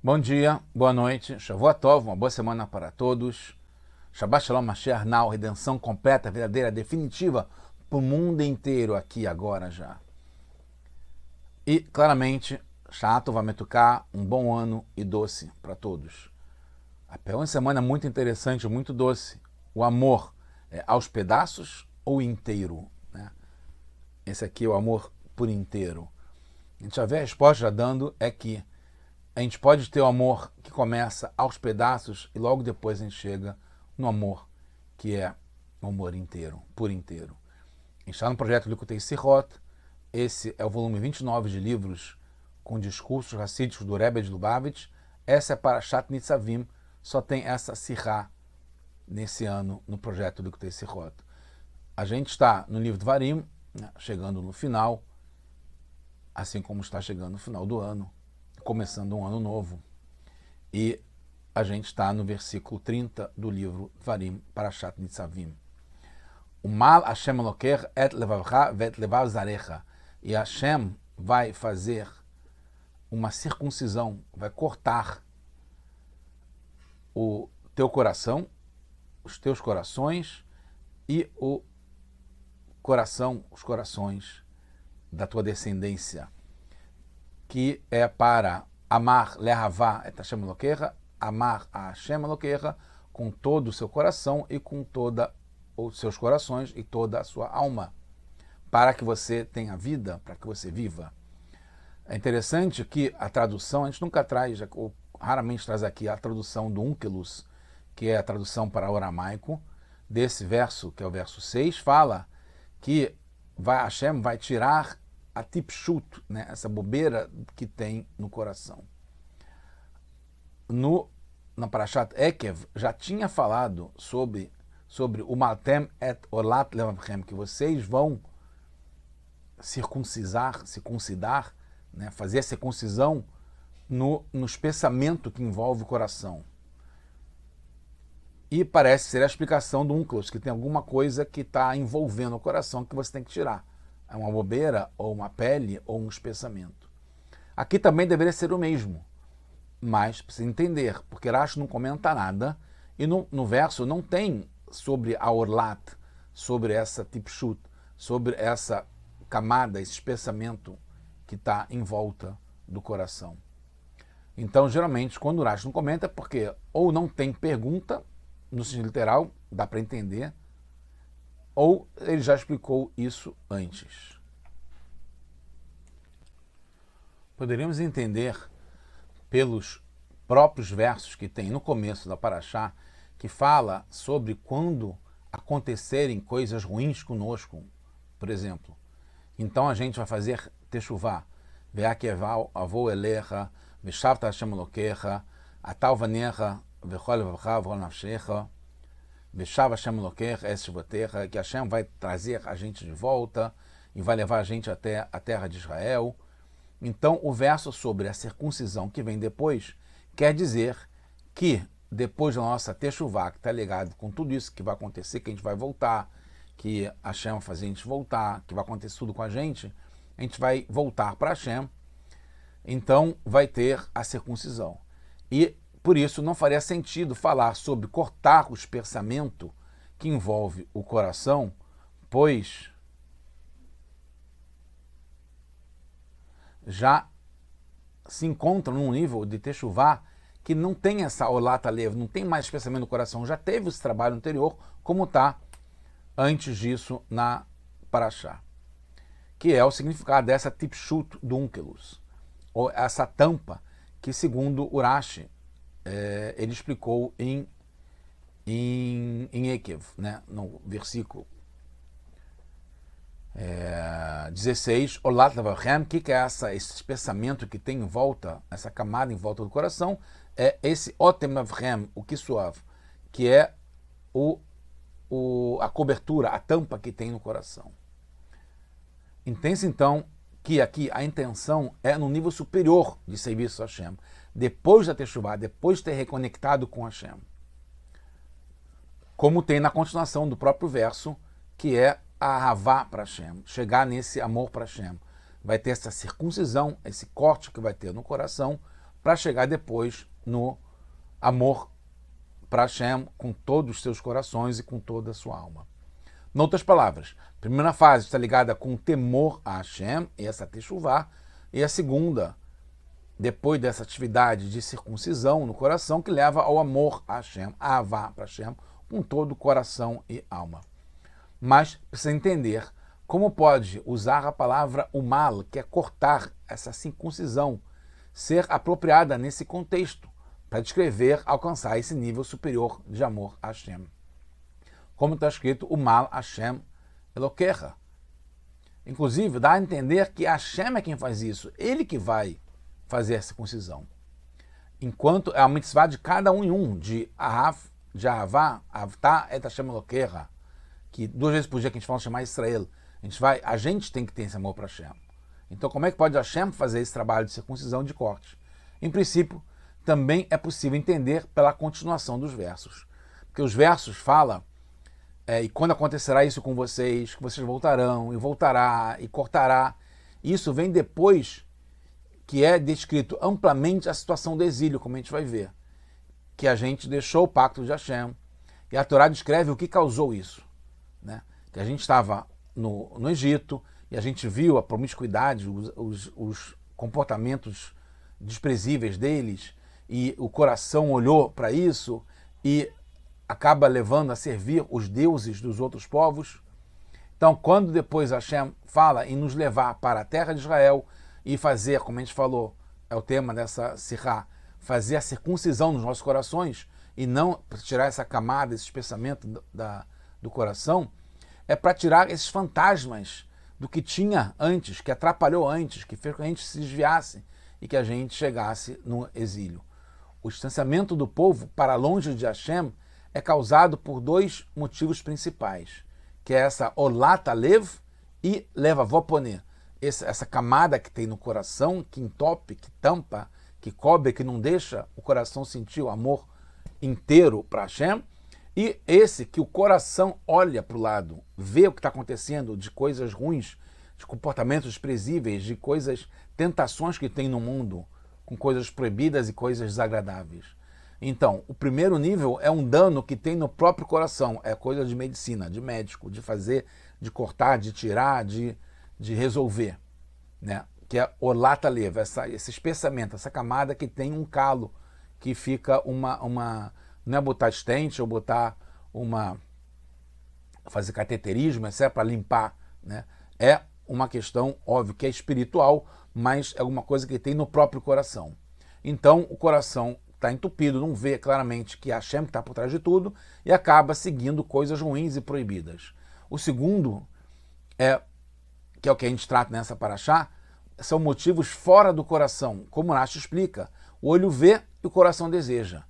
Bom dia, boa noite, Shavua Tov, uma boa semana para todos. Shabbat Shalom Mashiach Now, redenção completa, verdadeira, definitiva para o mundo inteiro aqui agora já. E claramente, Shato Vametuká, um bom ano e doce para todos. Até uma semana muito interessante, muito doce. O amor é aos pedaços ou inteiro, né? Esse aqui é o amor por inteiro. A gente já vê a resposta já dando é que a gente pode ter o amor que começa aos pedaços e logo depois a gente chega no amor que é o amor inteiro, por inteiro. A gente está no projeto Likutei Sirot. Esse é o volume 29 de livros com discursos racídicos do Rebbe de Lubavitch. Essa é Parashat Nitzavim, só tem essa Sirá nesse ano no projeto Likutei Sirot. A gente está no livro de Varim, né, chegando no final, assim como está chegando no final do ano, começando um ano novo. E a gente está no versículo 30 do livro Varim, Parashat Nitzavim. O mal Hashem Eloker et levavcha vet levav zarecha. E Hashem vai fazer uma circuncisão, vai cortar o teu coração, os teus corações e o coração, os corações da tua descendência, que é para amar lehavá et Hashem Elokecha, amar a Hashem Elokecha com todo o seu coração e com toda os seus corações e toda a sua alma, para que você tenha vida, para que você viva. É interessante que a tradução, a gente nunca traz, ou raramente traz aqui a tradução do Onkelos, que é a tradução para o aramaico, desse verso, que é o verso 6, fala que Hashem vai tirar a tipshut, né, essa bobeira que tem no coração. Na Parashat Ekev já tinha falado sobre o Maltem et Olat Levavchem, que vocês vão circuncidar, né, fazer a circuncisão no espessamento que envolve o coração. E parece ser a explicação do Onkelos, que tem alguma coisa que está envolvendo o coração que você tem que tirar. É uma bobeira, ou uma pele, ou um espessamento. Aqui também deveria ser o mesmo, mas precisa entender, porque Rashi não comenta nada, e no verso não tem sobre a orlat, sobre essa tipshut, sobre essa camada, esse espessamento que está em volta do coração. Então, geralmente, quando o Rashi não comenta, é porque ou não tem pergunta, no sentido literal, dá para entender, ou ele já explicou isso antes. Poderíamos entender pelos próprios versos que tem no começo da Parashá, que fala sobre quando acontecerem coisas ruins conosco, por exemplo. Então a gente vai fazer teshuvá, ve'akeval avou elecha, ve'shavta Hashem Elokecha, atal vanecha, ve'chol levavcha, ve'chol nafshecha, ve'shav Hashem Elokecha, es shvotecha, que Hashem vai trazer a gente de volta e vai levar a gente até a terra de Israel. Então, o verso sobre a circuncisão que vem depois quer dizer que depois da nossa teshuvá, que está ligado com tudo isso que vai acontecer, que a gente vai voltar, que Hashem vai fazer a gente voltar, que vai acontecer tudo com a gente vai voltar para Hashem, então vai ter a circuncisão. E por isso não faria sentido falar sobre cortar o espessamento que envolve o coração, pois já se encontra num nível de teshuvá que não tem essa olata leve, não tem mais espessamento no coração, já teve esse trabalho anterior, como está antes disso na Parashá, que é o significado dessa tipshut do Onkelos, ou essa tampa que, segundo Urashi, ele explicou em Ekev, né, no versículo 16, Olat Levavchem, que é esse espessamento que tem em volta, essa camada em volta do coração, é esse Otem Levavchem, o que suave, que é a cobertura, a tampa que tem no coração. Entende então que aqui a intenção é no nível superior de serviço a Hashem, depois da teshuvá, depois de ter reconectado com Hashem. Como tem na continuação do próprio verso, que é a Ahavá para Hashem, chegar nesse amor para Hashem. Vai ter essa circuncisão, esse corte que vai ter no coração, para chegar depois no amor para Hashem com todos os seus corações e com toda a sua alma. Em outras palavras, a primeira fase está ligada com temor a Hashem, essa techuvá, e a segunda, depois dessa atividade de circuncisão no coração, que leva ao amor a Hashem, a avá para Hashem, com todo o coração e alma. Mas precisa entender como pode usar a palavra umal, que é cortar, essa circuncisão, ser apropriada nesse contexto, para descrever, alcançar esse nível superior de amor a Hashem. Como está escrito, umal Hashem Elokecha. Inclusive, dá a entender que Hashem é quem faz isso, ele que vai fazer a circuncisão. Enquanto é a mitzvah de cada um em um, de Ahavá, Avtá et Hashem Elokecha, que 2 vezes por dia que a gente fala chamar Israel, a gente tem que ter esse amor para Hashem. Então, como é que pode Hashem fazer esse trabalho de circuncisão, de corte? Em princípio, também é possível entender pela continuação dos versos. Porque os versos falam, e quando acontecerá isso com vocês, que vocês voltarão, e voltará, e cortará. Isso vem depois que é descrito amplamente a situação do exílio, como a gente vai ver. Que a gente deixou o pacto de Hashem. E a Torá descreve o que causou isso. Né? Que a gente estava no Egito, e a gente viu a promiscuidade, os comportamentos desprezíveis deles, e o coração olhou para isso e acaba levando a servir os deuses dos outros povos. Então, quando depois Hashem fala em nos levar para a terra de Israel e fazer, como a gente falou, é o tema dessa sirá, fazer a circuncisão nos nossos corações e não tirar essa camada, esse pensamento do coração, é para tirar esses fantasmas do que tinha antes, que atrapalhou antes, que fez com que a gente se desviasse e que a gente chegasse no exílio. O distanciamento do povo para longe de Hashem é causado por 2 motivos principais, que é essa olata lev e levavoponé, essa camada que tem no coração, que entope, que tampa, que cobre, que não deixa o coração sentir o amor inteiro para Hashem, e esse que o coração olha para o lado, vê o que está acontecendo de coisas ruins, de comportamentos desprezíveis, de coisas, tentações que tem no mundo, com coisas proibidas e coisas desagradáveis. Então, o primeiro nível é um dano que tem no próprio coração, é coisa de medicina, de médico, de fazer, de cortar, de tirar, de resolver, né? Que é o lata leva, esse espessamento, essa camada que tem um calo, que fica não é botar estente ou botar fazer cateterismo, é para limpar, né? É uma questão, óbvio, que é espiritual, mas é alguma coisa que tem no próprio coração. Então, o coração está entupido, não vê claramente que é Hashem está por trás de tudo e acaba seguindo coisas ruins e proibidas. O segundo, que é o que a gente trata nessa paraxá, são motivos fora do coração. Como Rashi explica, o olho vê e o coração deseja.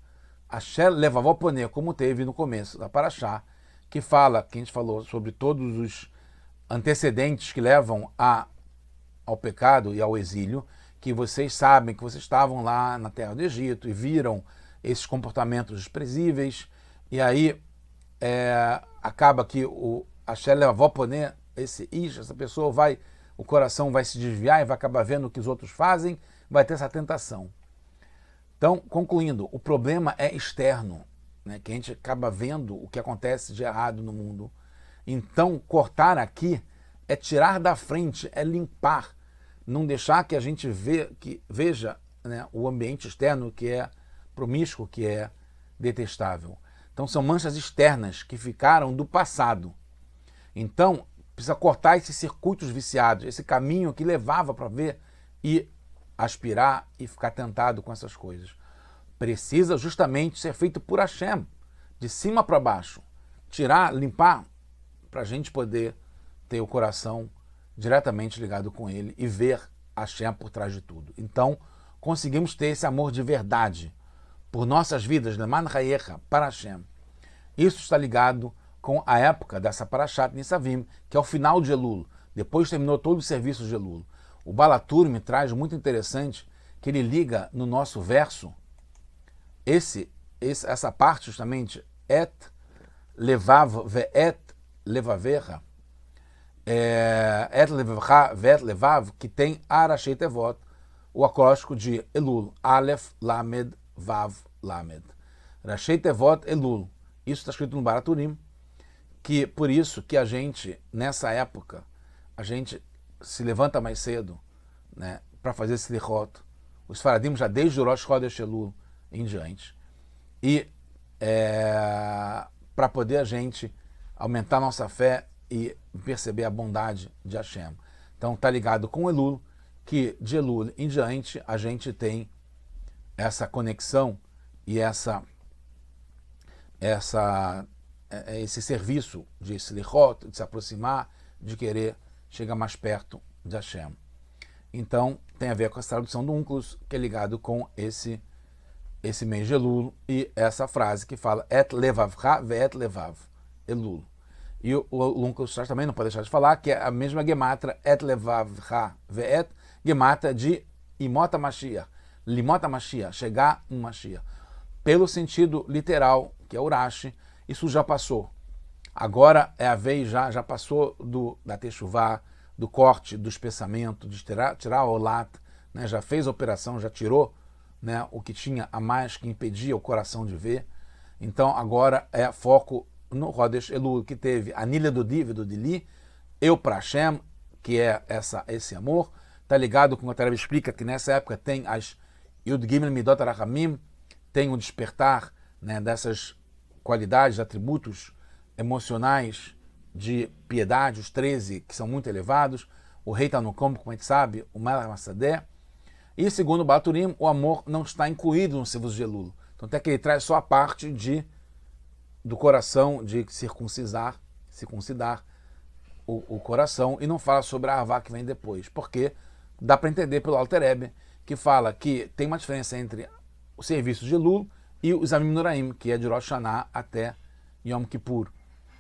Hashem levavoponé, como teve no começo da paraxá, que a gente falou sobre todos os antecedentes que levam ao pecado e ao exílio, que vocês sabem que vocês estavam lá na terra do Egito e viram esses comportamentos desprezíveis, e aí acaba que o Hashem levavoponé, essa pessoa o coração vai se desviar e vai acabar vendo o que os outros fazem, vai ter essa tentação. Então, concluindo, o problema é externo, né, que a gente acaba vendo o que acontece de errado no mundo. Então, cortar aqui é tirar da frente, é limpar, não deixar que a gente veja, né, o ambiente externo que é promíscuo, que é detestável. Então, são manchas externas que ficaram do passado. Então, precisa cortar esses circuitos viciados, esse caminho que levava para ver e aspirar e ficar tentado com essas coisas. Precisa justamente ser feito por Hashem, de cima para baixo. Tirar, limpar, para a gente poder ter o coração diretamente ligado com ele e ver Hashem por trás de tudo. Então, conseguimos ter esse amor de verdade por nossas vidas, Leman Hayecha, para Hashem. Isso está ligado com a época dessa Parashat Nisavim, que é o final de Elul. Depois terminou todo o serviço de Elul. O Balatur me traz muito interessante que ele liga no nosso verso essa parte justamente et levav ve'et levavecha et levavcha ve'et levav, que tem arashei tevot, o acróstico de Elul, Aleph, Lamed, Vav, Lamed. Rashei Tevot, Elul. Isso está escrito no Baraturim, que por isso que a gente, nessa época, a gente se levanta mais cedo, né, para fazer slichot. Os faradim já desde o Rosh Chodesh Elul em diante. E para poder a gente aumentar a nossa fé e perceber a bondade de Hashem. Então tá ligado com Elul, que de Elul em diante a gente tem essa conexão e esse serviço de slichot, de se aproximar, de querer chegar mais perto de Hashem. Então tem a ver com essa tradução do Unclus, que é ligado com esse mês de Elul e essa frase que fala Et levavcha ve'et levav, Elul. E o Unclus também não pode deixar de falar que é a mesma gematra Et levavcha ve'et, gematra de Imota Mashiach, Limota Mashiach, chegar um Mashiach. Pelo sentido literal, que é Urashi, isso já passou. Agora é a vez, já passou da Teshuvah, do corte do espessamento, de tirar o olat, né, já fez a operação, já tirou, né, o que tinha a mais que impedia o coração de ver. Então agora é foco no Rodesh Elul, que teve a Nilha do Div, do Dili, Eu para Hashem, que é esse amor. Está ligado com o que a Rebbe explica, que nessa época tem as Yud Gimel Midot Arachamim, tem o despertar, né, dessas qualidades, atributos emocionais de piedade, os 13 que são muito elevados. O rei está no campo, como a gente sabe, o Melech Massadeh. E segundo o Baturim, o amor não está incluído no serviço de Elul. Então até que ele traz só a parte do coração, de circuncidar o coração, e não fala sobre a Avá que vem depois. Porque dá para entender pelo Alter Rebbe, que fala que tem uma diferença entre o serviço de Elul e os Amim Noraim, que é de Rosh Hashanah até Yom Kippur,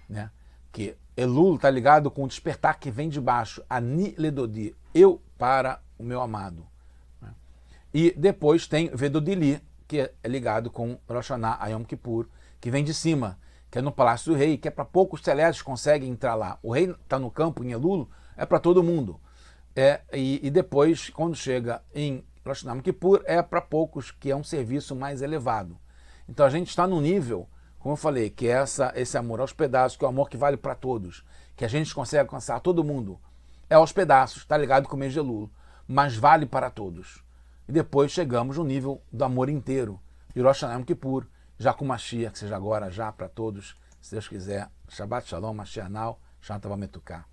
né? Que Elul está ligado com o despertar que vem de baixo, Ani Ledodi, eu para o meu amado. Né? E depois tem Vedodili, que é ligado com Rosh Hashanah a Yom Kippur, que vem de cima, que é no Palácio do Rei, que é para poucos celestes conseguem entrar lá. O rei está no campo em Elul, é para todo mundo. E depois, quando chega em Rosh Hashanah Yom Kippur, é para poucos, que é um serviço mais elevado. Então a gente está no nível, como eu falei, que é esse amor aos pedaços, que é o amor que vale para todos, que a gente consegue alcançar todo mundo. É aos pedaços, está ligado com o mês de Elul, mas vale para todos. E depois chegamos no nível do amor inteiro, de Rosh Hashanah Yom Kippur, já com Mashiach, que seja agora, já para todos, se Deus quiser. Shabbat Shalom, Mashiach Now, Shantavam Metuká.